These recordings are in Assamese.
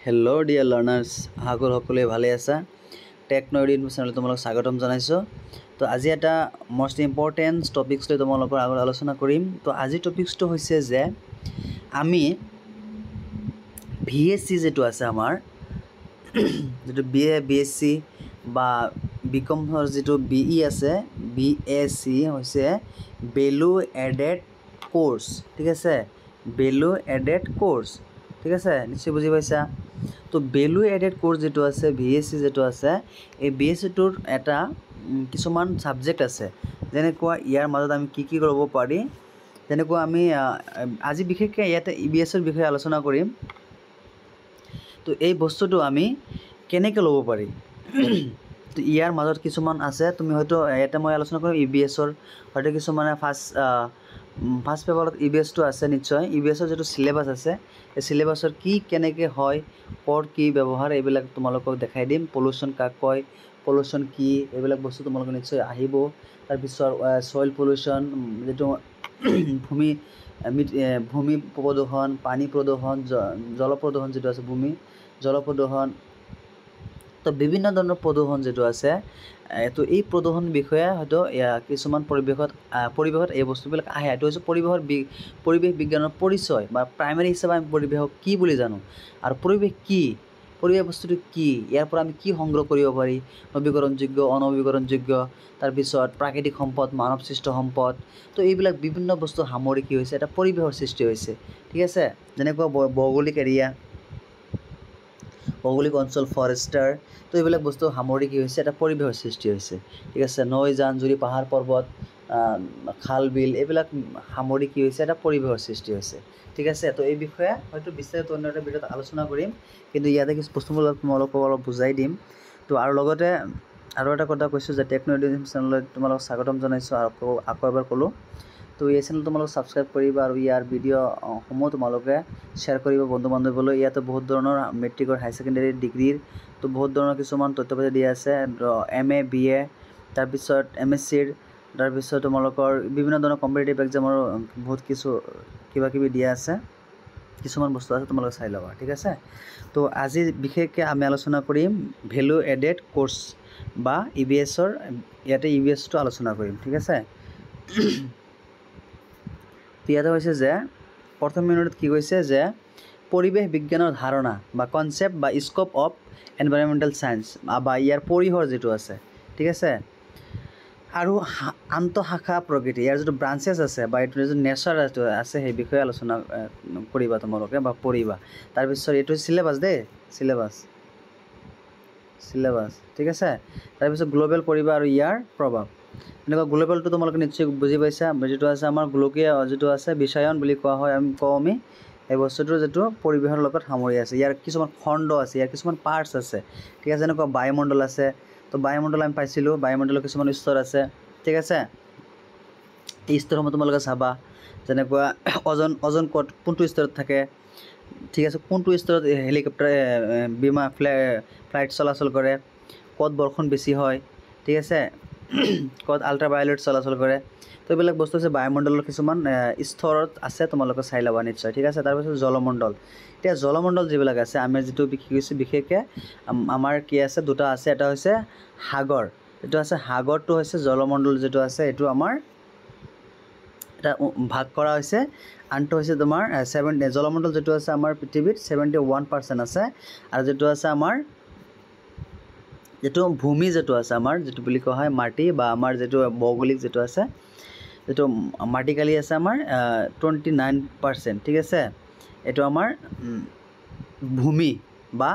হেল্ল' ডিয়াৰ লাৰ্নাৰ্ছ, আশা কৰোঁ সকলোৱে ভালে আছা। টেকন'লজি ইউটিউব চেনেলত তোমালোকক স্বাগতম জনাইছোঁ। তো আজি এটা মষ্ট ইম্পৰ্টেণ্ট টপিকছ লৈ তোমালোকৰ আগত আলোচনা কৰিম। তো আজিৰ টপিকছটো হৈছে যে আমি VSc যিটো আছে আমাৰ যিটো BSc বা বিকমৰ যিটো BE আছে, BSc হৈছে ভেলু এডেড কোৰ্ছ, ঠিক আছে, ভেলু এডেড কোৰ্ছ, ঠিক আছে, নিশ্চয় বুজি পাইছা। তো ভেলু এডেড কোৰ্ছ যিটো আছে VSc যিটো আছে, এই VScটোৰ এটা কিছুমান ছাবজেক্ট আছে, যেনেকুৱা ইয়াৰ মাজত আমি কি ল'ব পাৰি। যেনেকুৱা আমি আজি বিশেষকৈ ইয়াতে EBSৰ বিষয়ে আলোচনা কৰিম। তো এই বস্তুটো আমি কেনেকৈ ল'ব পাৰি, তো ইয়াৰ মাজত কিছুমান আছে। তুমি হয়তো ইয়াতে মই আলোচনা কৰিম EBSৰ, হয়তো কিছুমানে ফাৰ্ষ্ট পেপাৰত EBSটো আছে নিশ্চয়। EBSৰ যিটো চিলেবাছ আছে, এই চিলেবাছৰ কেনেকৈ হয়, কি ব্যৱহাৰ, এইবিলাক তোমালোকক দেখাই দিম। পলিউশ্যন কাক কয়, পলিউশ্যন কি, এইবিলাক বস্তু তোমালোকে নিশ্চয় আহিব। তাৰপিছত ছইল পলিউশ্যন, যিটো ভূমি প্ৰদূষণ, পানী প্ৰদূষণ, জল প্ৰদূষণ যিটো আছে, জল প্ৰদূষণ, তো বিভিন্ন ধৰণৰ প্ৰদূষণ যিটো আছে। তো এই প্ৰদূষণ বিষয়ে হয়তো কিছুমান পৰিৱেশত এই বস্তুবিলাক আহে। এইটো হৈছে পৰিৱেশ বিজ্ঞানৰ পৰিচয়, বা প্ৰাইমেৰী হিচাপে আমি পৰিৱেশক কি বুলি জানো, আৰু পৰিৱেশ কি, পৰিৱেশ বস্তুটো কি, ইয়াৰ পৰা আমি কি সংগ্ৰহ কৰিব পাৰি, নৱীকৰণযোগ্য, অনৱীকৰণযোগ্য, তাৰপিছত প্ৰাকৃতিক সম্পদ, মানৱ সৃষ্ট সম্পদ। তো এইবিলাক বিভিন্ন বস্তু সামৰি কি হৈছে, এটা পৰিৱেশৰ সৃষ্টি হৈছে, ঠিক আছে। যেনেকুৱা ভৌগোলিক এৰিয়া, ভৌগোলিক অঞ্চল, ফৰেষ্টাৰ, তো এইবিলাক বস্তু সামৰি কি হৈছে, এটা পৰিৱেশৰ সৃষ্টি হৈছে, ঠিক আছে। নৈ, জান, জুৰি, পাহাৰ পৰ্বত, খাল বিল, এইবিলাক সামৰি কি হৈছে, এটা পৰিৱেশৰ সৃষ্টি হৈছে, ঠিক আছে। তো এই বিষয়ে হয়তো বিস্তাৰিত অন্য এটা ভিডিঅ'ত আলোচনা কৰিম, কিন্তু ইয়াতে কিছু বস্তুবিলাক তোমালোকক অলপ বুজাই দিম। তো আৰু লগতে আৰু এটা কথা কৈছোঁ যে টেকন'লজি ইউটিউব চেনেলত তোমালোকক স্বাগতম জনাইছোঁ, আৰু আকৌ এবাৰ ক'লোঁ। তো এই চেনেল তোমালোকে ছাবস্ক্ৰাইব কৰিবা, আৰু ইয়াৰ ভিডিঅ'সমূহ তোমালোকে শ্বেয়াৰ কৰিবা বন্ধু বান্ধৱীলৈ। ইয়াতে বহুত ধৰণৰ মেট্ৰিকৰ, হাই ছেকেণ্ডেৰী, ডিগ্ৰীৰ, তো বহুত ধৰণৰ কিছুমান তথ্য পাতি দিয়া আছে। MA BA, তাৰপিছত MSCৰ, তাৰপিছত তোমালোকৰ বিভিন্ন ধৰণৰ কম্পিটিটিভ এক্সামৰ বহুত কিবা কিবি দিয়া আছে, কিছুমান বস্তু আছে, তোমালোকে চাই ল'বা, ঠিক আছে। তো আজি বিশেষকৈ আমি আলোচনা কৰিম ভেলু এডেড কোৰ্ছ বা EBSৰ, ইয়াতে EBSটো আলোচনা কৰিম, ঠিক আছে। ইয়াতে হৈছে যে প্ৰথম মিনিটত কি কৈছে যে পৰিৱেশ বিজ্ঞানৰ ধাৰণা বা কনচেপ্ট বা স্ক'প অফ এনভাইৰনমেণ্টেল ছায়েন্স, বা ইয়াৰ পৰিসৰ যিটো আছে, ঠিক আছে। আৰু আন্তঃশাখা প্ৰকৃতি, ইয়াৰ যিটো ব্ৰাঞ্চেছ আছে বা এইটো যিটো নেচাৰ যিটো আছে, সেই বিষয়ে আলোচনা কৰিবা তোমালোকে বা পঢ়িবা। তাৰপিছত এইটো চিলেবাছ দেই, চিলেবাছ, ঠিক আছে। তাৰপিছত গ্ল'বেল পৰিবা আৰু ইয়াৰ প্ৰভাৱ। এনেকুৱা গ্ল'বেলটো তোমালোকে নিশ্চয় বুজি পাইছা, যিটো আছে আমাৰ গোলকীয় যিটো আছে বিশ্বায়ন বুলি কোৱা হয়, আমি এই বস্তুটোৰ যিটো পৰিৱেশৰ লগত সামৰি আছে। ইয়াৰ কিছুমান খণ্ড আছে, ইয়াৰ কিছুমান পাৰ্টছ আছে, ঠিক আছে। যেনেকুৱা বায়ুমণ্ডল আছে, তো বায়ুমণ্ডল আমি পাইছিলোঁ, বায়ুমণ্ডলৰ কিছুমান স্তৰ আছে, ঠিক আছে। এই স্তৰসমূহ তোমালোকে চাবা, যেনেকুৱা অজন কোনটো স্তৰত থাকে, ঠিক আছে, কোনটো স্তৰত হেলিকপ্টাৰ, বিমান, ফ্লাইট চলাচল কৰে, ক'ত বৰষুণ বেছি হয়, ঠিক আছে, ক'ত আল্ট্ৰাভায়লেট চলাচল কৰে। তো এইবিলাক বস্তু আছে বায়ুমণ্ডলৰ কিছুমান স্তৰত আছে, তোমালোকে চাই ল'বা নিশ্চয়, ঠিক আছে। তাৰপিছত জলমণ্ডল, এতিয়া জলমণ্ডল যিবিলাক আছে, আমি যিটো বিশেষকৈ আমাৰ কি আছে, দুটা আছে। এটা হৈছে সাগৰ, এইটো আছে সাগৰটো হৈছে জলমণ্ডল যিটো আছে, এইটো আমাৰ এটা ভাগ কৰা হৈছে। আনটো হৈছে তোমাৰ জলমণ্ডল যিটো আছে আমাৰ পৃথিৱীত 71% আছে, আৰু যিটো আছে আমাৰ যিটো ভূমি যিটো আছে আমাৰ, যিটো বুলি কোৱা হয় মাটি, বা আমাৰ যিটো ভৌগোলিক যিটো আছে, যিটো মাটিকালি আছে আমাৰ 29%, ঠিক আছে। এইটো আমাৰ ভূমি বা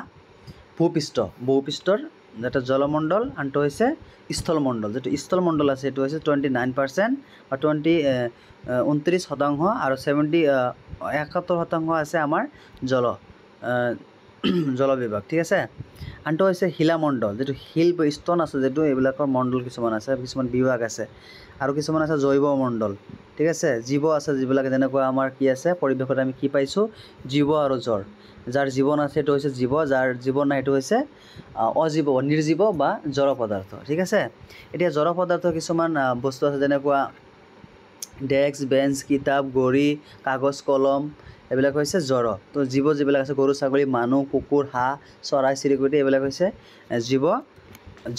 ভূপৃষ্ঠৰ এটা জলমণ্ডল, আনটো হৈছে স্থলমণ্ডল। যিটো স্থলমণ্ডল আছে সেইটো হৈছে 29%, বা 29%, আৰু 71% আছে আমাৰ জল বিভাগ, ঠিক আছে। আনটো হৈছে শিলামণ্ডল, যিটো শিল ষ্টন আছে, যিটো এইবিলাকৰ মণ্ডল কিছুমান আছে, কিছুমান বিভাগ আছে, আৰু কিছুমান আছে জৈৱমণ্ডল, ঠিক আছে। জীৱ আছে যিবিলাক, যেনেকুৱা আমাৰ কি আছে পৰিৱেশত আমি কি পাইছোঁ, জীৱ আৰু জড়। যাৰ জীৱন আছে সেইটো হৈছে জীৱ, যাৰ জীৱন নাই সেইটো হৈছে নিৰ্জীৱ বা জড় পদাৰ্থ, ঠিক আছে। এতিয়া জড় পদাৰ্থ কিছুমান বস্তু আছে, যেনেকুৱা ডেস্ক, বেঞ্চ, কিতাপ, ঘড়ী, কাগজ, কলম, এইবিলাক হৈছে জড়। তো জীৱ যিবিলাক আছে গৰু ছাগলী মানুহ কুকুৰ হাঁহ চৰাই চিৰিকটি এইবিলাক হৈছে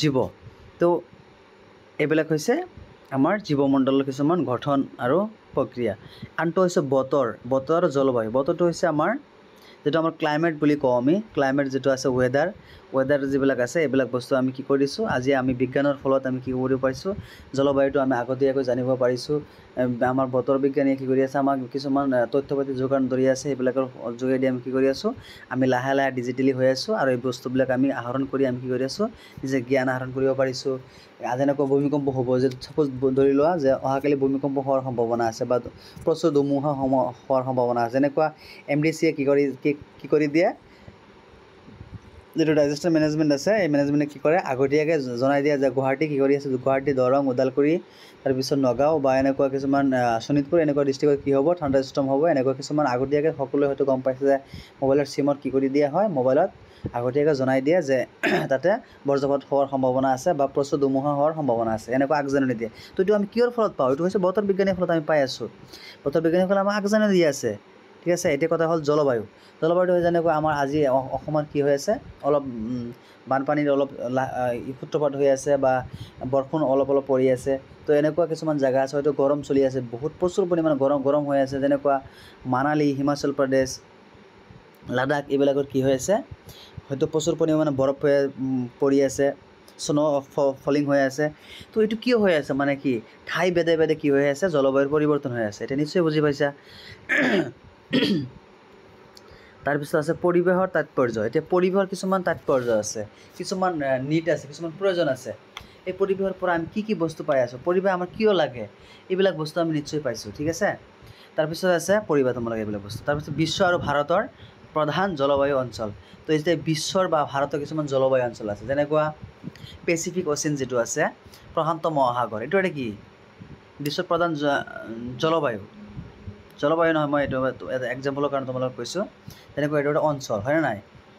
জীৱ। তো এইবিলাক হৈছে আমাৰ জীৱমণ্ডলৰ কিছুমান গঠন আৰু প্ৰক্ৰিয়া। আনটো হৈছে বতৰ আৰু জলবায়ু। বতৰটো হৈছে আমাৰ যেটো আমাৰ ক্লাইমেট বুলি কওঁ আমি, ক্লাইমেট যেটো আছে ৱেডাৰ যিবিলাক আছে এইবিলাক বস্তু আমি কি কৰিছোঁ আজি আমি বিজ্ঞানৰ ফলত আমি কি কৰিব পাৰিছোঁ, জলবায়ুটো আমি আগতীয়াকৈ জানিব পাৰিছোঁ। আমাৰ বতৰ বিজ্ঞানীয়ে কি কৰি আছে, আমাক কিছুমান তথ্য পাতি যোগান ধৰি আছে, সেইবিলাকৰ যোগেদি আমি কি কৰি আছোঁ, আমি লাহে লাহে ডিজিটেলি হৈ আছোঁ আৰু এই বস্তুবিলাক আমি আহৰণ কৰি আমি কি কৰি আছোঁ, নিজে জ্ঞান আহৰণ কৰিব পাৰিছোঁ। যেনেকৈ ভূমিকম্প হ'ব, যে চাপ'জ ধৰি লোৱা যে অহাকালি ভূমিকম্প হোৱাৰ সম্ভাৱনা আছে বা প্ৰচুৰ ধুমুহা হোৱাৰ সম্ভাৱনা আছে। যেনেকুৱা MDCয়ে কি কৰি দিয়ে, যিটো ডিজাষ্টাৰ মেনেজমেণ্ট আছে এই মেনেজমেণ্টে কি কৰে আগতীয়াকৈ জনাই দিয়ে যে গুৱাহাটী কি কৰি আছে, গুৱাহাটী দৰং ওদালগুৰি তাৰপিছত নগাঁও বা এনেকুৱা কিছুমান শোণিতপুৰ এনেকুৱা ডিষ্ট্ৰিক্টত কি হ'ব থাণ্ডাৰষ্টৰ্ম হ'ব। এনেকুৱা কিছুমান আগতীয়াকৈ সকলোৱে হয়তো গম পাইছে যে মোবাইলৰ চিমত কি কৰি দিয়া হয়, মোবাইলত আগতীয়াকৈ জনাই দিয়ে যে তাতে বজ্ৰপাত হোৱাৰ সম্ভাৱনা আছে বা প্ৰচুৰ ধুমুহা হোৱাৰ সম্ভাৱনা আছে, এনেকুৱা আগজাননী দিয়ে। তো এইটো আমি কিহৰ ফলত পাওঁ, এইটো হৈছে বতৰ বিজ্ঞানীৰ ফলত আমি পাই আছোঁ। বতৰ বিজ্ঞানীৰ ফলত আমাক আগজাননী দি আছে। ঠিক আছে, এতিয়া কথা হ'ল জলবায়ুটো যেনেকৈ আমাৰ আজি অসমত কি হৈ আছে, অলপ বানপানীৰ অলপ সূত্ৰপাত হৈ আছে বা বৰষুণ অলপ পৰি আছে। তো এনেকুৱা কিছুমান জেগা আছে হয়তো গৰম চলি আছে, বহুত প্ৰচুৰ পৰিমাণে গৰম হৈ আছে। যেনেকুৱা মানালী হিমাচল প্ৰদেশ লাডাখ এইবিলাকত কি হৈ আছে, হয়তো প্ৰচুৰ পৰিমাণে বৰফ পৰি আছে, স্ন' ফলিং হৈ আছে। তো এইটো কিয় হৈ আছে, মানে কি ঠাই ভেদে কি হৈ আছে, জলবায়ুৰ পৰিৱৰ্তন হৈ আছে। এতিয়া নিশ্চয় বুজি পাইছা। তাৰপিছত আছে পৰিৱেশৰ তাৎপৰ্য। এতিয়া পৰিৱেশৰ কিছুমান তাৎপৰ্য আছে, কিছুমান নীড আছে, কিছুমান প্ৰয়োজন আছে। এই পৰিৱেশৰ পৰা আমি কি বস্তু পাই আছোঁ, পৰিৱেশ আমাৰ কিয় লাগে, এইবিলাক বস্তু আমি নিশ্চয় পাইছোঁ। ঠিক আছে, তাৰপিছত আছে পৰিৱেশ তোমালোকে এইবিলাক বস্তু। তাৰপিছত বিশ্ব আৰু ভাৰতৰ প্ৰধান জলবায়ু অঞ্চল। তো এতিয়া বিশ্বৰ বা ভাৰতৰ কিছুমান জলবায়ু অঞ্চল আছে, যেনেকুৱা পেচিফিক অ'চিয়ান যিটো আছে, প্ৰশান্ত মহাসাগৰ, এইটো এটা কি বিশ্বৰ প্ৰধান জলবায়ু নহয়, মই এইটো এটা এক্সাম্পলৰ কাৰণে তোমালোকক কৈছোঁ। তেনেকুৱা এইটো এটা অঞ্চল হয়নে নাই।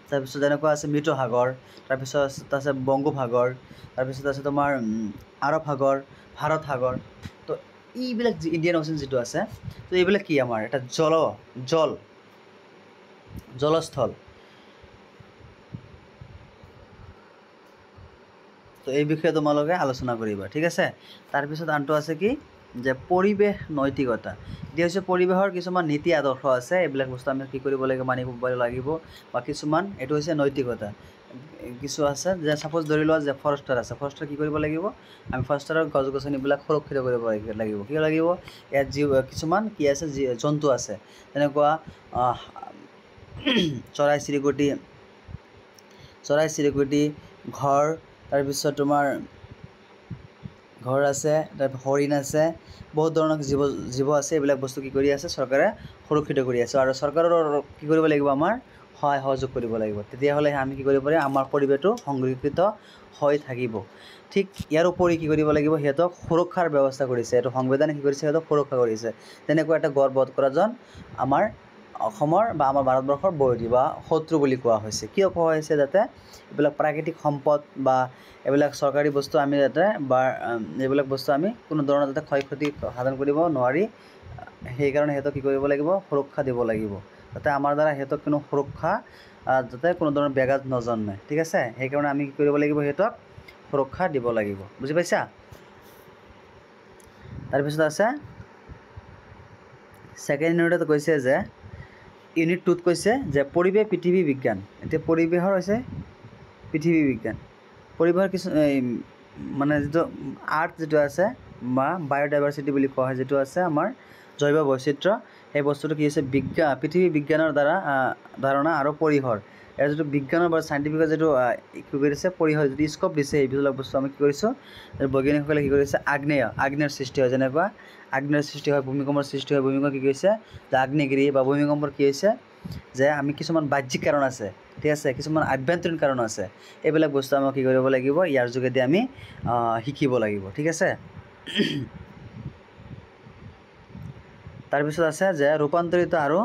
তাৰপিছত যেনেকুৱা আছে মৃত সাগৰ, তাৰপিছত আছে বংগোপসাগৰ, তাৰপিছত আছে তোমাৰ আৰৱ সাগৰ, ভাৰত সাগৰ। তো এইবিলাক ইণ্ডিয়ান অ'চিয়ান যিটো আছে, তো এইবিলাক কি আমাৰ এটা জলস্থল। তো এই বিষয়ে তোমালোকে আলোচনা কৰিবা। ঠিক আছে, তাৰপিছত আনটো আছে কি যে পৰিৱেশ নৈতিকতা। এতিয়া হৈছে পৰিৱেশৰ কিছুমান নীতি আদৰ্শ আছে, এইবিলাক বস্তু আমি কি কৰিব লাগিব, মানিব লাগিব। বা কিছুমান এইটো হৈছে নৈতিকতা। কিছু আছে যে চাপ'জ ধৰি লোৱা যে ফৰেষ্টাৰ আছে, ফৰেষ্টাৰ কি কৰিব লাগিব, আমি ফৰেষ্টাৰৰ গছ গছনিবিলাক সুৰক্ষিত কৰিব লাগিব। কি লাগিব, ইয়াত কিছুমান কি আছে, জন্তু আছে, তেনেকুৱা চৰাই চিৰিকটি ঘৰ, তাৰপিছত তোমাৰ ঘৰ আছে, তাৰপিছত হৰিণ আছে, বহুত ধৰণৰ জীৱ আছে। এইবিলাক বস্তু কি কৰি আছে, চৰকাৰে সুৰক্ষিত কৰি আছে। আৰু চৰকাৰৰ কি কৰিব লাগিব, আমাৰ সহায় সহযোগ কৰিব লাগিব। তেতিয়াহ'লে আমি কি কৰিব পাৰিম, আমাৰ পৰিৱেশটো সংৰক্ষিত হৈ থাকিব। ঠিক ইয়াৰ উপৰি কি কৰিব লাগিব, সিহঁতক সুৰক্ষাৰ ব্যৱস্থা কৰিছে, এইটো সংবিধানে কি কৰিছে, সিহঁতক সুৰক্ষা কৰিছে। তেনেকুৱা এটা গড় বধ কৰাজন আমাৰ অসমৰ বা আমাৰ ভাৰতবৰ্ষৰ বৈৰী বা শত্ৰু বুলি কোৱা হৈছে। কিয় কোৱা হৈছে, যাতে এইবিলাক প্ৰাকৃতিক সম্পদ বা এইবিলাক চৰকাৰী বস্তু আমি যাতে বা এইবিলাক বস্তু আমি কোনো ধৰণৰ যাতে ক্ষয় ক্ষতি সাধন কৰিব নোৱাৰি, সেইকাৰণে সিহঁতক কি কৰিব লাগিব, সুৰক্ষা দিব লাগিব, যাতে আমাৰ দ্বাৰা সিহঁতক কোনো সুৰক্ষা যাতে কোনো ধৰণৰ ব্যাঘাত নজন্মে। ঠিক আছে, সেইকাৰণে আমি কি কৰিব লাগিব, সিহঁতক সুৰক্ষা দিব লাগিব। বুজি পাইছা। তাৰপিছত আছে ছেকেণ্ড ইউনিটত কৈছে যে ইউনিট 2ত কৈছে যে পৰিৱেশ পৃথিৱী বিজ্ঞান। এতিয়া পৰিৱেশৰ হৈছে পৃথিৱী বিজ্ঞান। পৰিৱেশৰ কিছু মানে যিটো আৰ্থ যিটো আছে বা বায়'ডাইভাৰ্চিটি বুলি কোৱা হয়, যিটো আছে আমাৰ জৈৱ বৈচিত্ৰ্য, সেই বস্তুটো কি হৈছে পৃথিৱী বিজ্ঞানৰ দ্বাৰা ধাৰণা আৰু পৰিসৰ। ইয়াৰ যিটো বিজ্ঞানৰ বা চাইণ্টিফিকৰ যিটো কি কৰিছে পৰিসৰ, যিটো স্ক'প দিছে, এইবিলাক বস্তু আমি কি কৰিছোঁ, বৈজ্ঞানিকসকলে কি কৰিছে, আগ্নেয়ৰ সৃষ্টি হয়। যেনেকুৱা আগ্নেয়ৰ সৃষ্টি হয়, ভূমিকম্পৰ সৃষ্টি হয়। ভূমিকম্প কি কৰিছে, যে আগ্নেয়গিৰি বা ভূমিকম্পৰ কি হৈছে, যে আমি কিছুমান বাহ্যিক কাৰণ আছে, ঠিক আছে, কিছুমান আভ্যন্তৰীণ কাৰণ আছে। এইবিলাক বস্তু আমাক কি কৰিব লাগিব, ইয়াৰ যোগেদি আমি শিকিব লাগিব। ঠিক আছে। তাৰপিছত আছে যে ৰূপান্তৰিত আৰু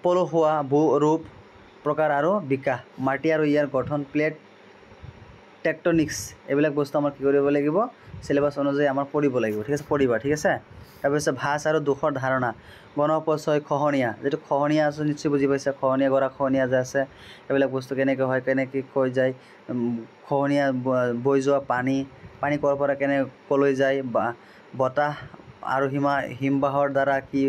পলসুৱা ভূ ৰূপ প্ৰকাৰ আৰু বিকাশ, মাটি আৰু ইয়াৰ গঠন, প্লেট টেক্টনিক্স এইবিলাক বস্তু আমাৰ কি কৰিব লাগিব চিলেবাছ অনুযায়ী আমাৰ পঢ়িব লাগিব ঠিক আছে পঢ়িবা ঠিক আছে তাৰপিছত ভাঁজ আৰু দোষৰ ধাৰণা গণপচয় খহনীয়া যিটো খহনীয়া আছে নিশ্চয় বুজি পাইছা খহনীয়া গৰা খহনীয়া যে আছে এইবিলাক বস্তু কেনেকৈ হয় কেনেকৈ কৈ যায় খহনীয়া বৈ যোৱা পানী ক'ৰ পৰা কলৈ যায় বা বতাহ আৰু হিমবাহৰ দ্বাৰা কি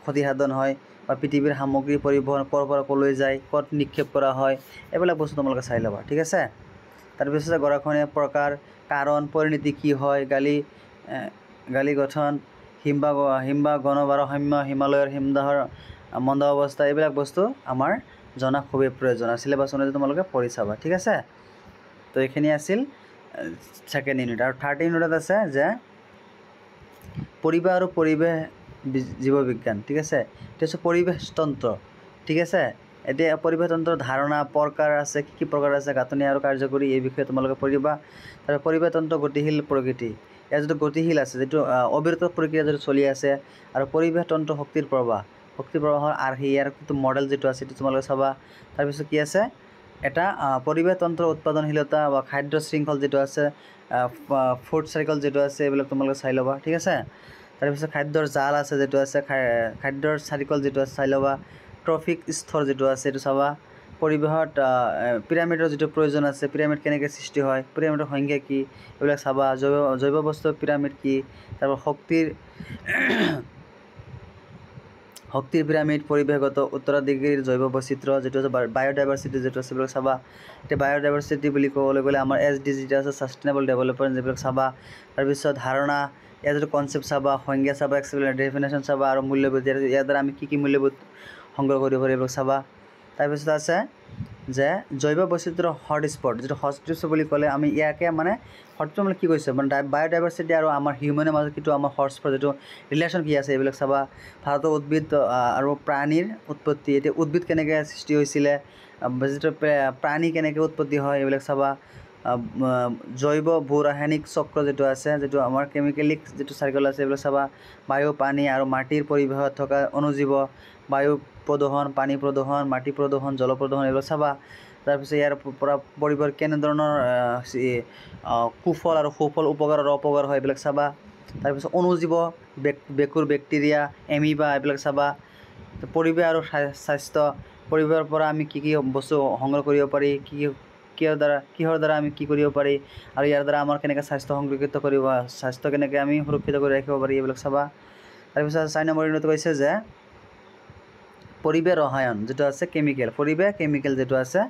ক্ষতিসাধন হয় বা পৃথিৱীৰ সামগ্ৰী পৰিবহণ ক'ৰ পৰা কলৈ যায় ক'ত নিক্ষেপ কৰা হয় এইবিলাক বস্তু তোমালোকে চাই ল'বা ঠিক আছে তাৰপিছত গৰাখহনীয়াৰ প্ৰকাৰ কাৰণ পৰিণতি কি হয় গালি গঠন হিমবাহ গণভাৰসাম্য হিমালয়ৰ হিমদাহৰ মন্দ অৱস্থা এইবিলাক বস্তু আমাৰ জনা খুবেই প্ৰয়োজন চিলেবাছ অনুযায়ী তোমালোকে পঢ়ি চাবা ঠিক আছে তো এইখিনি আছিল ছেকেণ্ড ইউনিট আৰু থাৰ্ড ইউনিটত আছে যে পৰিৱেশ আৰু পৰিৱেশ জীৱবিজ্ঞান ঠিক আছে এতিয়া হৈছে পৰিৱেশ তন্ত্ৰ ঠিক আছে এতিয়া পৰিৱেশ তন্ত্ৰৰ ধাৰণা প্ৰকাৰ আছে কি প্ৰকাৰ আছে গাঁথনি আৰু কাৰ্যকৰী এই বিষয়ে তোমালোকে পঢ়িবা তাৰ পৰিৱেশ তন্ত্ৰ গতিশীল প্ৰকৃতি ইয়াৰ যিটো গতিশীল আছে যিটো অবিৰত প্ৰক্ৰিয়া যিটো চলি আছে আৰু পৰিৱেশ তন্ত্ৰ শক্তিৰ প্ৰবাহৰ আৰ্হি ইয়াৰ যিটো মডেল যিটো আছে সেইটো তোমালোকে চাবা তাৰপিছত কি আছে এটা পৰিৱেশ তন্ত্ৰৰ উৎপাদনশীলতা বা খাদ্য শৃংখল যিটো আছে ফুড চাইকেল যিটো আছে এইবিলাক তোমালোকে চাই ল'বা ঠিক আছে তাৰপিছত খাদ্যৰ জাল আছে যিটো আছে খাদ্যৰ চাইকেল যিটো আছে চাই ল'বা ট্ৰফিক স্তৰ যিটো আছে সেইটো চাবা পৰিৱেশত পিৰামিডৰ যিটো প্ৰয়োজন আছে পিৰামিড কেনেকৈ সৃষ্টি হয় পিৰামিডৰ সংখ্যা কি এইবিলাক চাবা জৈৱ বস্তুৰ পিৰামিড কি তাৰপৰা শক্তিৰ পিৰামিড পৰিৱেশগত উত্তৰাধিকাৰীৰ জৈৱ বৈচিত্ৰ্য যিটো আছে বায়'ডাইভাৰ্চিটি যিটো আছে এইবিলাক চাবা এতিয়া বায়'ডাইভাৰ্চিটি বুলি ক'বলৈ গ'লে আমাৰ SDG যিটো আছে ছাষ্টেইনেবল ডেভেলপমেণ্ট যিবিলাক চাবা তাৰপিছত ধাৰণা ইয়াৰ যিটো কনচেপ্ট চাবা সংজ্ঞা চাবা এক্সপ্লেইন ডেফিনেশ্যন চাবা আৰু মূল্যবোধ ইয়াৰ দ্বাৰা আমি কি মূল্যবোধ সংগ্ৰহ কৰিব পাৰি এইবিলাক চাবা তাৰপিছত আছে যে জৈৱ বৈচিত্ৰ্য হটস্পট যিটো হটস্পট বুলি ক'লে আমি ইয়াকে মানে হটস্পট মানে কি কৈছে মানে বায়'ডাইভাৰ্চিটি আৰু আমাৰ হিউমেনৰ মাজত কিটো আমাৰ হটস্পট যিটো ৰিলেশ্যন কি আছে এইবিলাক চাবা ভাৰতৰ উদ্ভিদ আৰু প্ৰাণীৰ উৎপত্তি এতিয়া উদ্ভিদ কেনেকৈ সৃষ্টি হৈছিলে যিটো প্ৰাণী কেনেকৈ উৎপত্তি হয় এইবিলাক চাবা জৈৱ ভূ ৰাসায়নিক চক্ৰ যিটো আছে যিটো আমাৰ কেমিকেলিক যিটো চাইকেল আছে এইবিলাক চাবা বায়ু পানী আৰু মাটিৰ পৰিৱেশত থকা অনুজীৱ বায়ু প্ৰদূষণ পানী প্ৰদূষণ মাটি প্ৰদূষণ জল প্ৰদূষণ এইবিলাক চাবা তাৰপিছত ইয়াৰ পৰা পৰিৱেশৰ কেনেধৰণৰ কুফল আৰু সুফল উপকাৰ আৰু অপকাৰ হয় এইবিলাক চাবা তাৰপিছত অনুজীৱ বেকুৰ বেক্টেৰিয়া এমিবা এইবিলাক চাবা পৰিৱেশ আৰু স্বাস্থ্য পৰিৱেশৰ পৰা আমি কি বস্তু সংগ্ৰহ কৰিব পাৰি কিহৰ দ্বাৰা আমি কি কৰিব পাৰি আৰু ইয়াৰ দ্বাৰা আমাৰ কেনেকৈ স্বাস্থ্য সংৰক্ষিত কৰিব স্বাস্থ্য কেনেকৈ আমি সুৰক্ষিত কৰি ৰাখিব পাৰি এইবিলাক চাবা তাৰপিছত 4 নম্বৰ ইউনিটত কৈছে যে পৰিৱেশ ৰসায়ন যিটো আছে পৰিৱেশ কেমিকেল যিটো আছে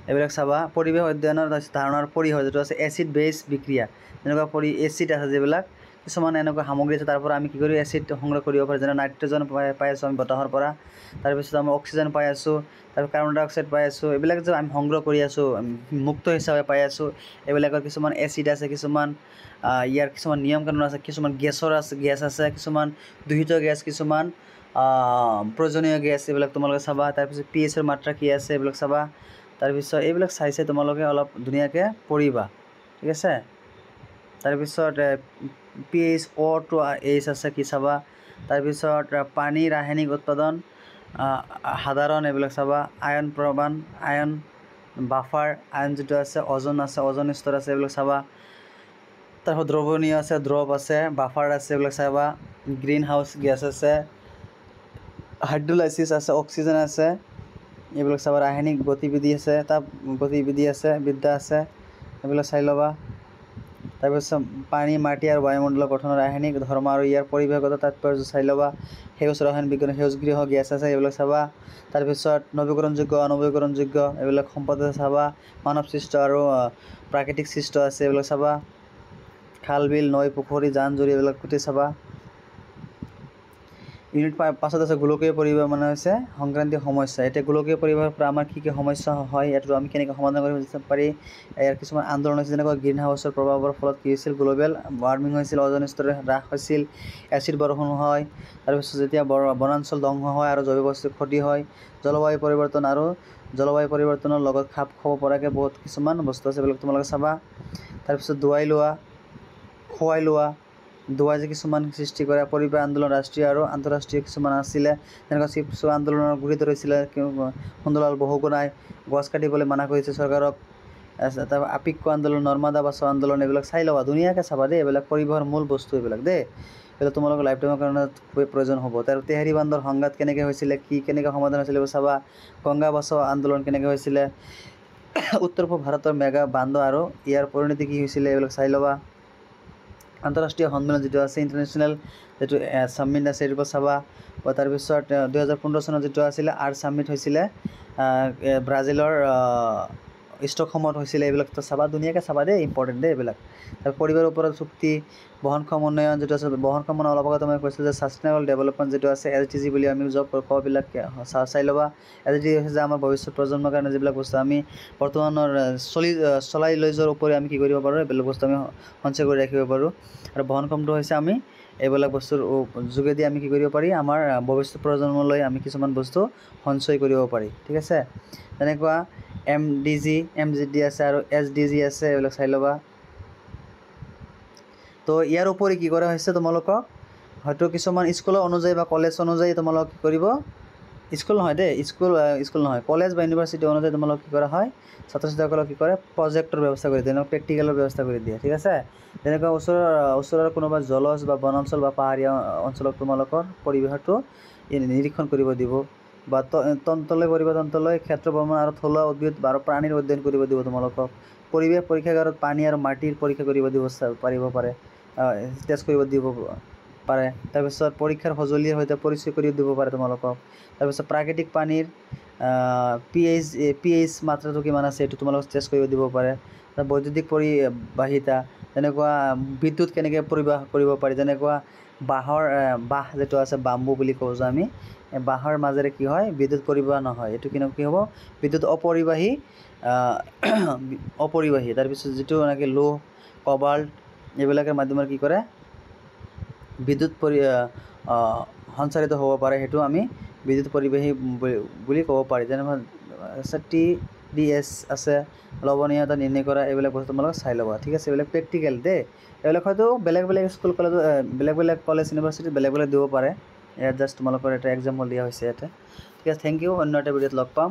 এইবিলাক চাবা পৰিৱেশ অধ্যয়নৰ ধাৰণাৰ পৰিসৰ যিটো আছে এচিড বেছ বিক্ৰিয়া যেনেকুৱা এচিড আছে যিবিলাক কিছুমান এনেকুৱা সামগ্ৰী আছে তাৰ পৰা আমি কি কৰি এচিড সংগ্ৰহ কৰিব পাৰোঁ যেনে নাইট্ৰজেন পাই আছোঁ আমি বতাহৰ পৰা তাৰপিছত আমি অক্সিজেন পাই আছোঁ তাৰপিছত কাৰ্বন ডাই অক্সাইড পাই আছোঁ এইবিলাক যে আমি সংগ্ৰহ কৰি আছোঁ মুক্ত হিচাপে পাই আছোঁ এইবিলাকৰ কিছুমান এচিড আছে কিছুমান ইয়াৰ কিছুমান নিয়ম কানুন আছে কিছুমান গেছ আছে কিছুমান দূষিত গেছ কিছুমান প্ৰয়োজনীয় গেছ এইবিলাক তোমালোকে চাবা তাৰপিছত pHৰ মাত্ৰা কি আছে এইবিলাক চাবা তাৰপিছত এইবিলাক চাইছে তোমালোকে অলপ ধুনীয়াকৈ পঢ়িবা ঠিক আছে তাৰপিছত pH O2H আছে কি চাবা তাৰপিছত পানী ৰাসায়নিক উৎপাদন সাধাৰণ এইবিলাক চাবা আয়ন প্ৰমাণ আয়ন বাফাৰ আয়ন যিটো আছে ওজন স্তৰ আছে এইবিলাক চাবা তাৰপিছত দ্ৰৱণীয় আছে দ্ৰৱ আছে বাফাৰ আছে এইবিলাক চাবা গ্ৰীণ হাউচ গেছ আছে হাইড্ৰলাইচিছ আছে অক্সিজেন আছে এইবিলাক চাবা ৰাসায়নিক গতিবিধি আছে তাপ গতিবিধি আছে বিদ্যা আছে এইবিলাক চাই ল'বা তাৰপিছত পানী মাটি আৰু বায়ুমণ্ডলৰ গঠনৰ ৰাসায়নিক ধৰ্ম আৰু ইয়াৰ পৰিৱেশগত তাৎপৰ্য চাই ল'বা সেউজ ৰসায়ন বিজ্ঞান সেউজগৃহ গেছ আছে এইবিলাক চাবা তাৰপিছত নৱীকৰণযোগ্য অনৱীকৰণযোগ্য এইবিলাক সম্পদ চাবা মানৱ সৃষ্ট আৰু প্ৰাকৃতিক সৃষ্ট আছে এইবিলাক চাবা খাল বিল নৈ পুখুৰী জান জুৰি এইবিলাক গোটেই চাবা ইউনিট 5 আছে গোলকীয় পৰিৱেশ মানে হৈছে সংক্ৰান্তীয় সমস্যা এতিয়া গোলকীয় পৰিৱেশৰ পৰা আমাৰ কি সমস্যা হয় ইয়াতো আমি কেনেকৈ সমাধান কৰিব পাৰি ইয়াৰ কিছুমান আন্দোলন হৈছে যেনেকৈ গ্ৰীণ হাউচৰ প্ৰভাৱৰ ফলত কি হৈছিল গ্লোবেল ৱাৰ্মিং হৈছিল ওজন স্তৰ হ্ৰাস হৈছিল এচিড বৰষুণ হয় তাৰপিছত যেতিয়া বনাঞ্চল ধ্বংস হয় আৰু জৈৱ বস্তুৰ ক্ষতি হয় জলবায়ু পৰিৱৰ্তনৰ লগত খাপ খাব পৰাকৈ বহুত কিছুমান বস্তু আছে এইবিলাক তোমালোকে চাবা তাৰপিছত খুৱাই লোৱা যে কিছুমান সৃষ্টি কৰে পৰিৱেশ আন্দোলন ৰাষ্ট্ৰীয় আৰু আন্তঃৰাষ্ট্ৰীয় কিছুমান আছিলে যেনেকৈ চিপছু আন্দোলনৰ গুৰি ধৰিছিলে সুন্দৰলাল বহুগুণাই গছ কাটিবলৈ মানা কৰিছে চৰকাৰক তাৰপৰা আপিক্য আন্দোলন, নৰ্মাদা বাচো আন্দোলন, এইবিলাক চাই ল'বা, ধুনীয়াকৈ চাবা দেই। এইবিলাক পৰিৱেশৰ মূল বস্তু এইবিলাক দেই। এইবিলাক তোমালোকৰ লাইফ টাইমৰ কাৰণে খুবেই প্ৰয়োজন হ'ব। তাৰ তেহাৰী বান্ধৰ সংঘাত কেনেকৈ হৈছিলে, কি কেনেকৈ সমাধান হৈছিলে এইবোৰ চাবা। গংগা বাচাও আন্দোলন কেনেকৈ হৈছিলে, উত্তৰ পূব ভাৰতৰ মেগা বান্ধ আৰু ইয়াৰ পৰিণতি কি হৈছিলে, এইবিলাক চাই ল'বা। আন্তঃৰাষ্ট্ৰীয় সন্মিলন যিটো আছে, ইণ্টাৰনেশ্যনেল যিটো ছামিট আছে, এইটোৰ পৰা চাবা। তাৰপিছত 2015 চনত যিটো আছিলে আৰ্ট ছামিট হৈছিলে ব্ৰাজিলৰ ষ্টকহোমত হৈছিলে, এইবিলাকতো চাবা, ধুনীয়াকৈ চাবা দেই, ইম্পৰ্টেণ্ট দেই এইবিলাক। তাৰ পৰিৱেশৰ ওপৰত চুক্তি, বহনক্ষম উন্নয়ন যিটো আছে, বহনক্ষম উন্নয়ন অলপ আগতে মই কৈছিলোঁ যে ছাষ্টেইনেবল ডেভেলপমেণ্ট যিটো আছে SDG বুলি আমি কওঁবিলাক চাই ল'বা। SDG হৈছে যে আমাৰ ভৱিষ্যত প্ৰজন্মৰ কাৰণে যিবিলাক বস্তু আমি বৰ্তমানৰ চলাই লৈ যোৱাৰ উপৰি আমি কি কৰিব পাৰোঁ, এইবিলাক বস্তু আমি সঞ্চয় কৰি ৰাখিব পাৰোঁ। আৰু বহনক্ষমটো হৈছে আমি এইবিলাক বস্তুৰ যোগেদি আমি কি কৰিব পাৰি, আমাৰ ভৱিষ্যত প্ৰজন্মলৈ আমি কিছুমান বস্তু সঞ্চয় কৰিব পাৰি, ঠিক আছে। তেনেকুৱা MDG আছে আৰু SDG আছে, এইবিলাক চাই ল'বা। তো ইয়াৰ উপৰি কি কৰা হৈছে তোমালোকক, হয়তো কিছুমান স্কুলৰ অনুযায়ী বা কলেজ অনুযায়ী তোমালোক কি কৰিব, স্কুল নহয় দেই, স্কুল নহয়, কলেজ বা ইউনিভাৰ্চিটি অনুযায়ী তোমালোক কি কৰা হয়, ছাত্ৰ ছাত্ৰীসকলক কি কৰে, প্ৰজেক্টৰ ব্যৱস্থা কৰি দিয়ে, তেনেকুৱা প্ৰেক্টিকেলৰ ব্যৱস্থা কৰি দিয়ে, ঠিক আছে। যেনেকুৱা ওচৰৰ কোনোবা জলজ বা বনাঞ্চল বা পাহাৰীয়া অঞ্চলত তোমালোকৰ পৰিৱেশটো নিৰীক্ষণ কৰিব দিব, বা তন্ত্ৰলৈ ক্ষেত্ৰ ভ্ৰমণ আৰু থলুৱা উদ্ভিদ আৰু প্ৰাণীৰ অধ্যয়ন কৰিব দিব তোমালোকক। পৰিৱেশ পৰীক্ষাগাৰত পানী আৰু মাটিৰ পৰীক্ষা কৰিব দিব পাৰিব পাৰে, টেষ্ট কৰিব দিব পাৰে। তাৰপিছত পৰীক্ষাৰ সঁজুলিৰ সৈতে পৰিচয় কৰি দিব পাৰে তোমালোকক। তাৰপিছত প্ৰাকৃতিক পানীৰ pH মাত্ৰাটো কিমান আছে এইটো তোমালোকক টেষ্ট কৰিব দিব পাৰে। বৈদ্যুতিক পৰিবাহিতা, যেনেকুৱা বিদ্যুৎ কেনেকৈ পৰিবাহ কৰিব পাৰি, যেনেকুৱা বাঁহ যিটো আছে, বাম্বু বুলি কওঁ যে আমি, বাঁহৰ মাজেৰে কি হয়, বিদ্যুৎ পৰিবাহ নহয়, এইটো কি হ'ব, বিদ্যুৎ অপৰিবাহী। তাৰপিছত যিটো নেকি লোহ, কবাল্ট, এইবিলাকৰ মাধ্যমেৰে কি কৰে, বিদ্যুৎ সঞ্চাৰিত হ'ব পাৰে, সেইটো আমি বিদ্যুৎ পৰিবাহী বুলি ক'ব পাৰি। যেনেকুৱা TDS আছে, লৱণীয়তা নিৰ্ণয় কৰা, এইবিলাক বস্তু তোমালোক চাই ল'বা, ঠিক আছে। এইবিলাক প্ৰেক্টিকেল দেই, এইবিলাক হয়তো বেলেগ স্কুল কলেজত বেলেগ কলেজ ইউনিভাৰ্চিটিত বেলেগ দিব পাৰে। ইয়াত জাষ্ট তোমালোকৰ এটা এক্সাম্পল দিয়া হৈছে ইয়াতে, ঠিক আছে। থেংক ইউ, অন্য এটা ভিডিঅ'ত লগ পাম।